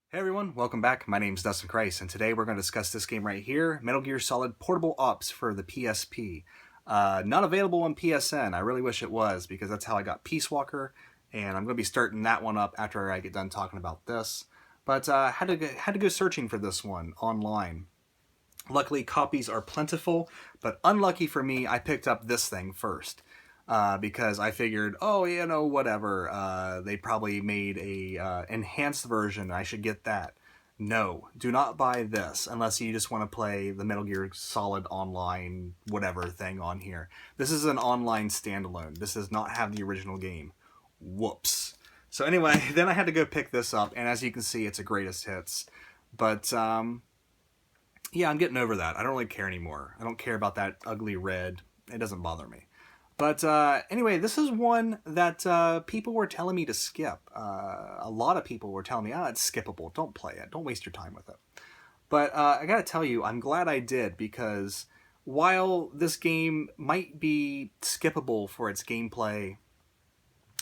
Hey everyone, welcome back. My name's Dustin Christ, and today we're going to discuss this game right here, Metal Gear Solid Portable Ops for the PSP. Not available on PSN. I really wish it was, because that's how I got Peace Walker, and I'm going to be starting that one up after I get done talking about this. But had to go searching for this one online. Luckily, copies are plentiful, but unlucky for me, I picked up this thing first. Because I figured, oh, whatever. They probably made a enhanced version. I should get that. No, do not buy this unless you just want to play the Metal Gear Solid Online whatever thing on here. This is an online standalone. This does not have the original game. Whoops. So anyway, then I had to go pick this up, and as you can see, it's a greatest hits. But yeah, I'm getting over that. I don't really care anymore. I don't care about that ugly red. It doesn't bother me. But anyway, this is one that people were telling me to skip. A lot of people were telling me, it's skippable. Don't play it. Don't waste your time with it. But I gotta tell you, I'm glad I did, because while this game might be skippable for its gameplay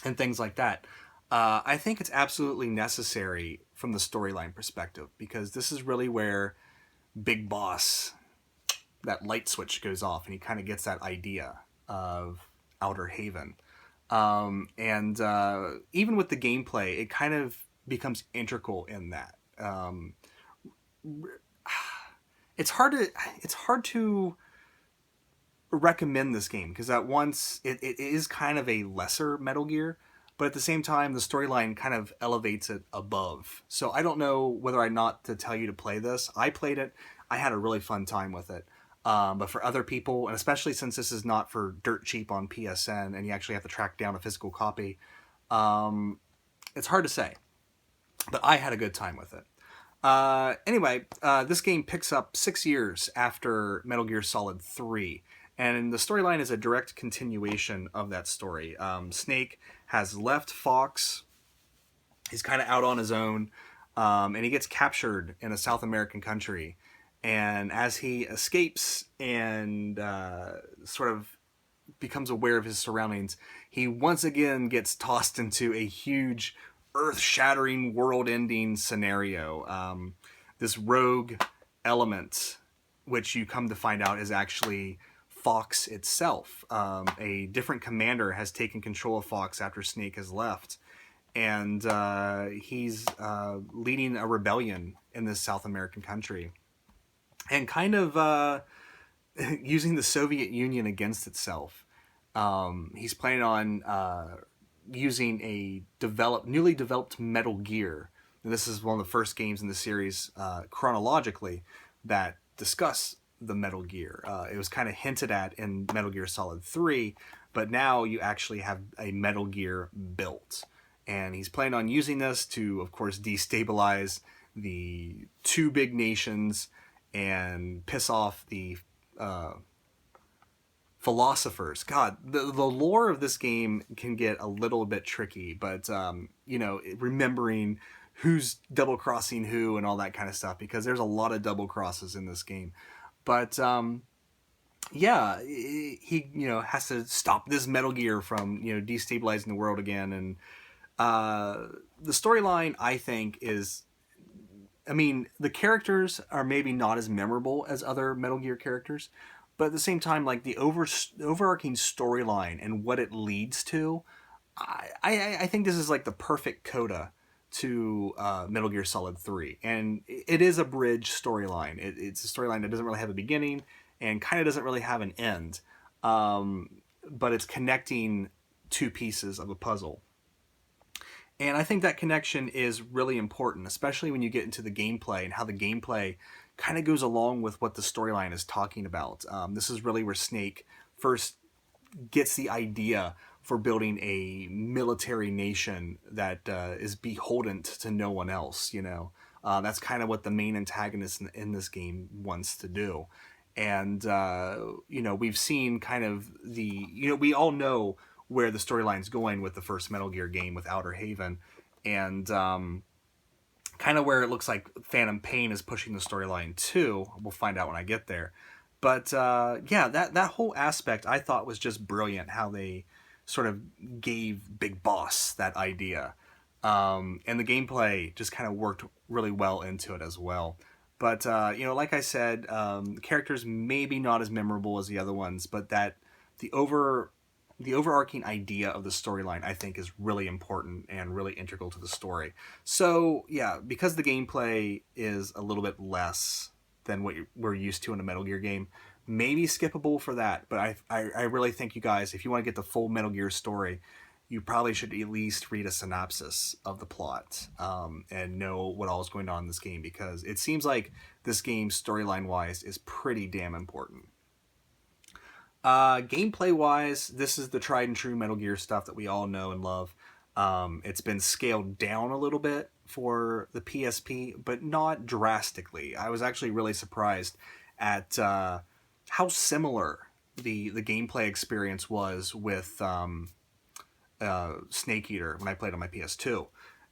and things like that, I think it's absolutely necessary from the storyline perspective, because this is really where Big Boss, that light switch goes off, and he kind of gets that idea of Outer Haven. And even with the gameplay, it kind of becomes integral in that. It's hard to recommend this game, because at once it is kind of a lesser Metal Gear, but at the same time the storyline kind of elevates it above. So I don't know whether or not to tell you to play this. I played it. I had a really fun time with it. But for other people, and especially since this is not for dirt cheap on PSN and you actually have to track down a physical copy, it's hard to say. But I had a good time with it. Anyway, this game picks up 6 years after Metal Gear Solid 3. And the storyline is a direct continuation of that story. Snake has left Fox. He's kind of out on his own. And he gets captured in a South American country. And as he escapes and sort of becomes aware of his surroundings, he once again gets tossed into a huge, earth-shattering, world-ending scenario. This rogue element, which you come to find out is actually Fox itself. A different commander has taken control of Fox after Snake has left. And he's leading a rebellion in this South American country. And kind of using the Soviet Union against itself. He's planning on using a newly developed Metal Gear. And this is one of the first games in the series chronologically that discuss the Metal Gear. It was kind of hinted at in Metal Gear Solid 3, but now you actually have a Metal Gear built. And he's planning on using this to, of course, destabilize the two big nations and piss off the philosophers. God, the lore of this game can get a little bit tricky, but remembering who's double crossing who and all that kind of stuff, because there's a lot of double crosses in this game. But yeah, he has to stop this Metal Gear from destabilizing the world again, and the storyline, I think, is. I mean, the characters are maybe not as memorable as other Metal Gear characters, but at the same time, like the overarching storyline and what it leads to, I think this is like the perfect coda to Metal Gear Solid 3. And it is a bridge storyline. It's a storyline that doesn't really have a beginning and kind of doesn't really have an end, but it's connecting two pieces of a puzzle. And I think that connection is really important, especially when you get into the gameplay and how the gameplay kind of goes along with what the storyline is talking about. This is really where Snake first gets the idea for building a military nation that is beholden to no one else. That's kind of what the main antagonist in this game wants to do. And, we've seen kind of we all know where the storyline's going with the first Metal Gear game with Outer Haven, and kind of where it looks like Phantom Pain is pushing the storyline too. We'll find out when I get there. But yeah, that whole aspect I thought was just brilliant, how they sort of gave Big Boss that idea. And the gameplay just kind of worked really well into it as well. But like I said, characters maybe not as memorable as the other ones, but that the over the overarching idea of the storyline, I think, is really important and really integral to the story. So yeah, because the gameplay is a little bit less than what we're used to in a Metal Gear game, maybe skippable for that. But I really think you guys, if you want to get the full Metal Gear story, you probably should at least read a synopsis of the plot, and know what all is going on in this game, because it seems like this game, storyline wise, is pretty damn important. Gameplay wise, this is the tried and true Metal Gear stuff that we all know and love. It's been scaled down a little bit for the PSP, but not drastically. I was actually really surprised at how similar the gameplay experience was with Snake Eater when I played on my PS2.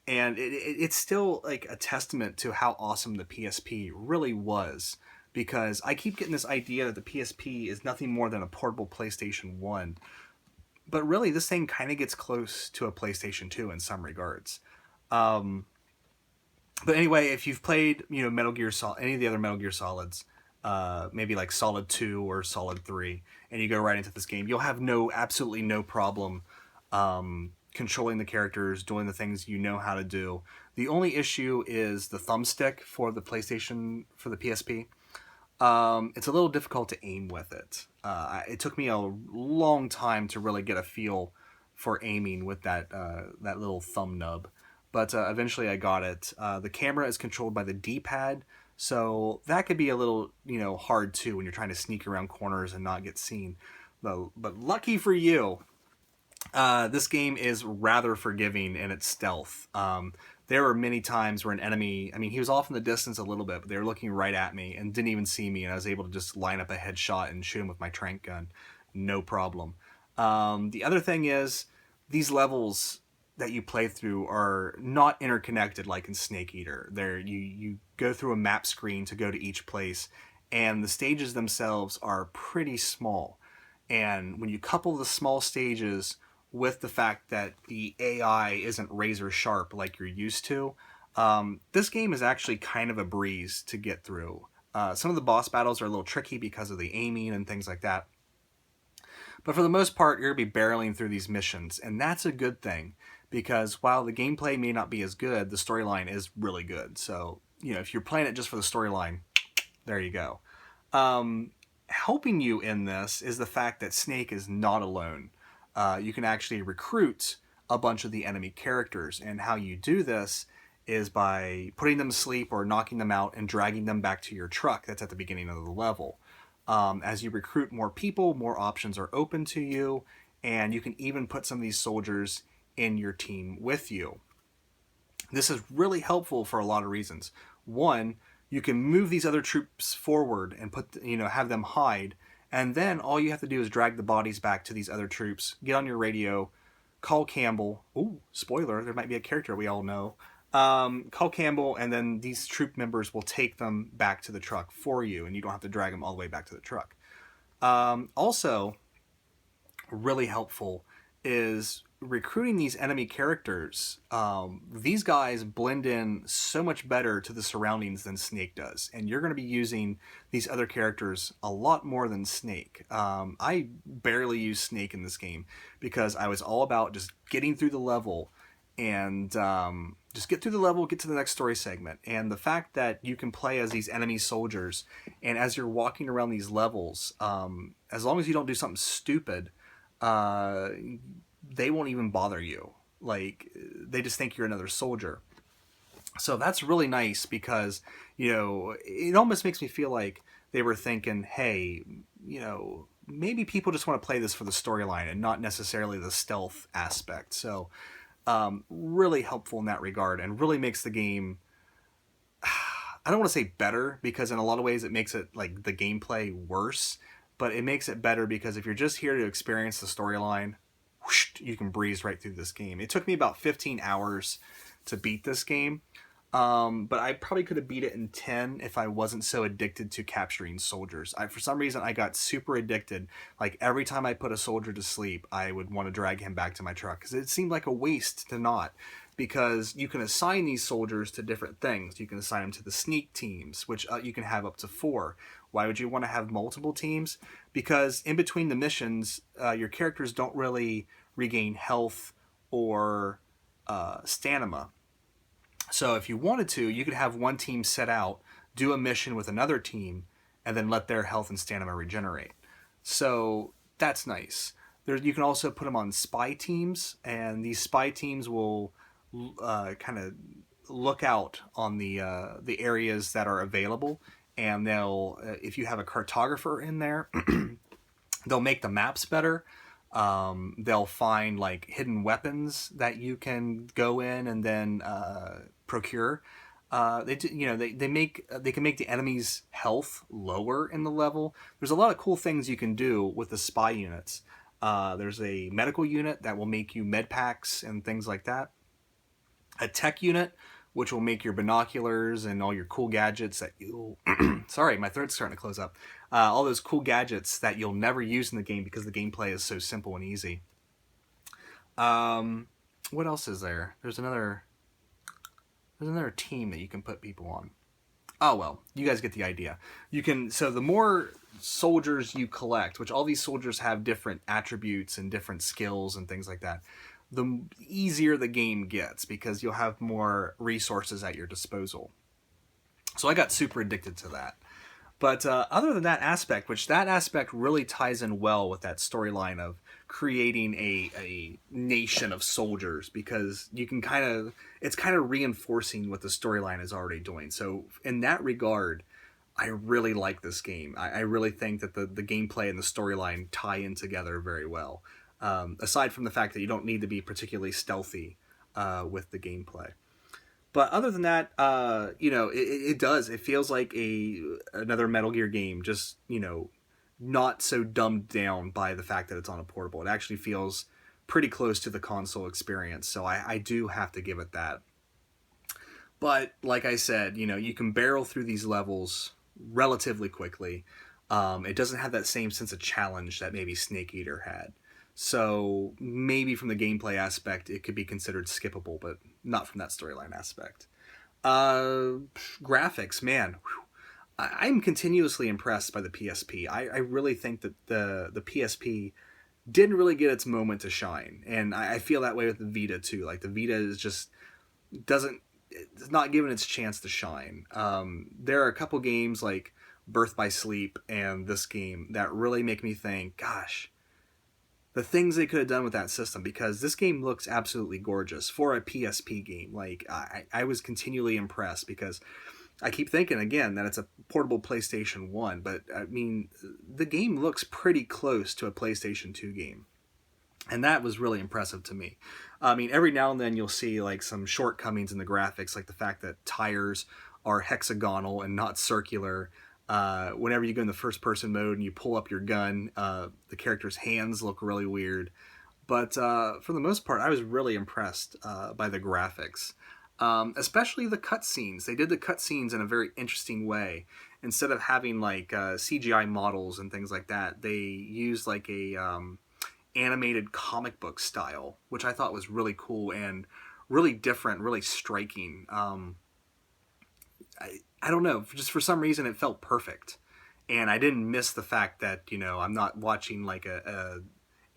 And it's still like a testament to how awesome the PSP really was, because I keep getting this idea that the PSP is nothing more than a portable PlayStation 1. But really, this thing kind of gets close to a PlayStation 2 in some regards. Um, but anyway, if you've played, Metal Gear Solid, any of the other Metal Gear Solids, maybe like Solid 2 or Solid 3, and you go right into this game, you'll have absolutely no problem controlling the characters, doing the things you know how to do. The only issue is the thumbstick for the PlayStation, for the PSP. It's a little difficult to aim with it. It took me a long time to really get a feel for aiming with that little thumb nub, but eventually I got it. The camera is controlled by the D-pad, so that could be a little hard too when you're trying to sneak around corners and not get seen. But lucky for you, this game is rather forgiving in its stealth. There were many times where an enemy, I mean, he was off in the distance a little bit, but they were looking right at me and didn't even see me, and I was able to just line up a headshot and shoot him with my trank gun. No problem. The other thing is, these levels that you play through are not interconnected like in Snake Eater. You go through a map screen to go to each place, and the stages themselves are pretty small. And when you couple the small stages with the fact that the AI isn't razor sharp like you're used to, this game is actually kind of a breeze to get through. Some of the boss battles are a little tricky because of the aiming and things like that. But for the most part, you're going to be barreling through these missions, and that's a good thing, because while the gameplay may not be as good, the storyline is really good. So, if you're playing it just for the storyline, there you go. Helping you in this is the fact that Snake is not alone. You can actually recruit a bunch of the enemy characters, and how you do this is by putting them to sleep or knocking them out and dragging them back to your truck that's at the beginning of the level. As you recruit more people, more options are open to you, and you can even put some of these soldiers in your team with you. This is really helpful for a lot of reasons. One, you can move these other troops forward and have them hide, and then all you have to do is drag the bodies back to these other troops, get on your radio, call Campbell. Ooh, spoiler, there might be a character we all know. Call Campbell, and then these troop members will take them back to the truck for you, and you don't have to drag them all the way back to the truck. Also, really helpful is recruiting these enemy characters. These guys blend in so much better to the surroundings than Snake does, and you're going to be using these other characters a lot more than Snake. I barely use Snake in this game because I was all about just getting through the level and just get through the level, get to the next story segment. And the fact that you can play as these enemy soldiers, and as you're walking around these levels, as long as you don't do something stupid, they won't even bother you. Like, they just think you're another soldier. So that's really nice because, it almost makes me feel like they were thinking, hey, maybe people just want to play this for the storyline and not necessarily the stealth aspect. So really helpful in that regard, and really makes the game, I don't want to say better, because in a lot of ways it makes it like the gameplay worse, but it makes it better because if you're just here to experience the storyline, you can breeze right through this game. It took me about 15 hours to beat this game, but I probably could have beat it in 10 if I wasn't so addicted to capturing soldiers. For some reason, I got super addicted. Like, every time I put a soldier to sleep, I would want to drag him back to my truck because it seemed like a waste to not. because you can assign these soldiers to different things. You can assign them to the sneak teams, which you can have up to 4. Why would you want to have multiple teams? Because in between the missions, your characters don't really regain health or stamina. So if you wanted to, you could have one team set out, do a mission with another team, and then let their health and stamina regenerate. So that's nice. You can also put them on spy teams, and these spy teams will kind of look out on the areas that are available, and they'll if you have a cartographer in there, they'll make the maps better. They'll find like hidden weapons that you can go in and then procure. They can make the enemy's health lower in the level. There's a lot of cool things you can do with the spy units. There's a medical unit that will make you med packs and things like that. A tech unit, which will make your binoculars and all your cool gadgets that you'll... Sorry, my throat's starting to close up. All those cool gadgets that you'll never use in the game because the gameplay is so simple and easy. What else is there? There's another team that you can put people on. Oh, well, you guys get the idea. So the more soldiers you collect, which all these soldiers have different attributes and different skills and things like that, the easier the game gets because you'll have more resources at your disposal. So I got super addicted to that. But other than that aspect, which that aspect really ties in well with that storyline of creating a nation of soldiers, because you can it's kind of reinforcing what the storyline is already doing. So in that regard, I really like this game. I really think that the gameplay and the storyline tie in together very well. Aside from the fact that you don't need to be particularly stealthy with the gameplay. But other than that, it does. It feels like another Metal Gear game, just, not so dumbed down by the fact that it's on a portable. It actually feels pretty close to the console experience, so I do have to give it that. But, like I said, you can barrel through these levels relatively quickly. It doesn't have that same sense of challenge that maybe Snake Eater had. So maybe from the gameplay aspect, it could be considered skippable, but not from that storyline aspect. Graphics, man. I'm continuously impressed by the PSP. I really think that the PSP didn't really get its moment to shine. And I feel that way with the Vita, too. Like, the Vita is just... it's not given its chance to shine. There are a couple games like Birth by Sleep and this game that really make me think, gosh... the things they could have done with that system, because this game looks absolutely gorgeous for a PSP game. Like, I was continually impressed because I keep thinking, again, that it's a portable PlayStation 1, but, I mean, the game looks pretty close to a PlayStation 2 game. And that was really impressive to me. I mean, every now and then you'll see, like, some shortcomings in the graphics, like the fact that tires are hexagonal and not circular. Whenever you go in the first person mode and you pull up your gun, the character's hands look really weird. But for the most part, I was really impressed by the graphics. Especially the cutscenes. They did the cutscenes in a very interesting way. Instead of having like CGI models and things like that, they used like a animated comic book style, which I thought was really cool and really different, really striking. I don't know, just for some reason it felt perfect. And I didn't miss the fact that, I'm not watching like a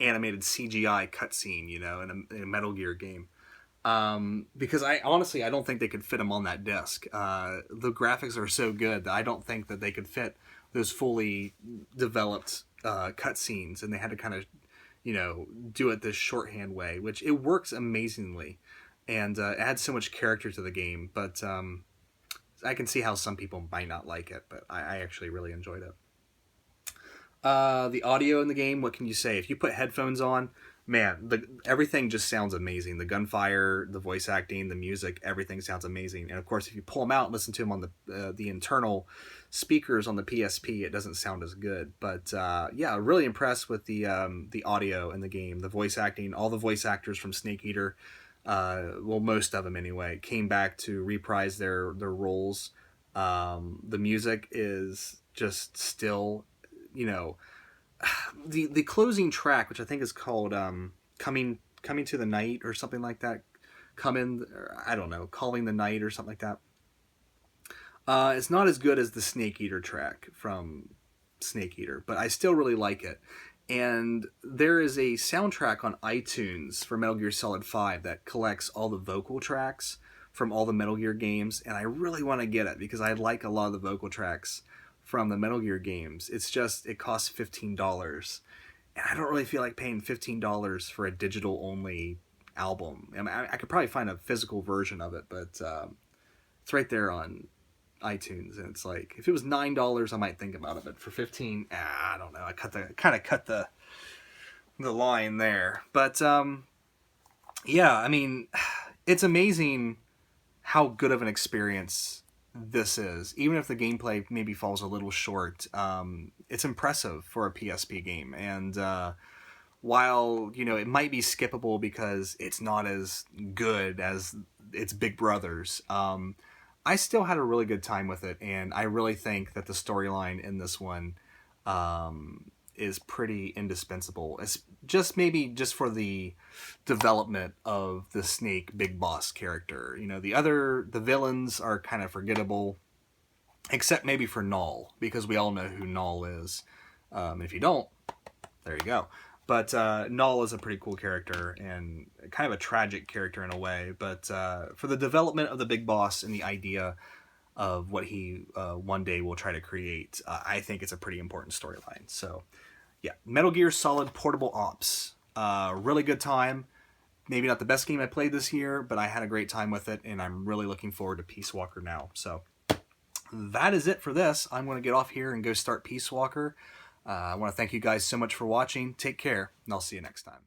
animated CGI cutscene, in a Metal Gear game. Because I don't think they could fit them on that disc. The graphics are so good that I don't think that they could fit those fully developed cutscenes, and they had to kind of, do it this shorthand way, which it works amazingly, and adds so much character to the game. But I can see how some people might not like it, but I actually really enjoyed it. The audio in the game, what can you say? If you put headphones on, man, everything just sounds amazing. The gunfire, the voice acting, the music, everything sounds amazing. And of course, if you pull them out and listen to them on the internal speakers on the PSP, it doesn't sound as good. But yeah, really impressed with the audio in the game, the voice acting. All the voice actors from Snake Eater, well, most of them anyway, came back to reprise their roles. The music is just still, the closing track, which I think is called "Coming to the Night" or something like that. come in, or, I don't know, calling the night or something like that. It's not as good as the Snake Eater track from Snake Eater, but I still really like it. And there is a soundtrack on iTunes for Metal Gear Solid 5 that collects all the vocal tracks from all the Metal Gear games, and I really want to get it because I like a lot of the vocal tracks from the Metal Gear games. It's just, it costs $15, and I don't really feel like paying $15 for a digital only album. I mean, I could probably find a physical version of it, but it's right there on iTunes, and it's like, if it was $9, I might think about it, but for 15, I don't know. I kind of cut the line there. But yeah, I mean, it's amazing how good of an experience this is. Even if the gameplay maybe falls a little short, it's impressive for a PSP game. And while, you know, it might be skippable because it's not as good as its big brothers, I still had a really good time with it, and I really think that the storyline in this one is pretty indispensable. It's just maybe just for the development of the Snake Big Boss character. You know, the villains are kind of forgettable, except maybe for Null, because we all know who Null is. If you don't, there you go. But Null is a pretty cool character and kind of a tragic character in a way. But for the development of the Big Boss and the idea of what he one day will try to create, I think it's a pretty important storyline. So, yeah, Metal Gear Solid Portable Ops. Really good time. Maybe not the best game I played this year, but I had a great time with it, and I'm really looking forward to Peace Walker now. So, that is it for this. I'm going to get off here and go start Peace Walker. I want to thank you guys so much for watching. Take care, and I'll see you next time.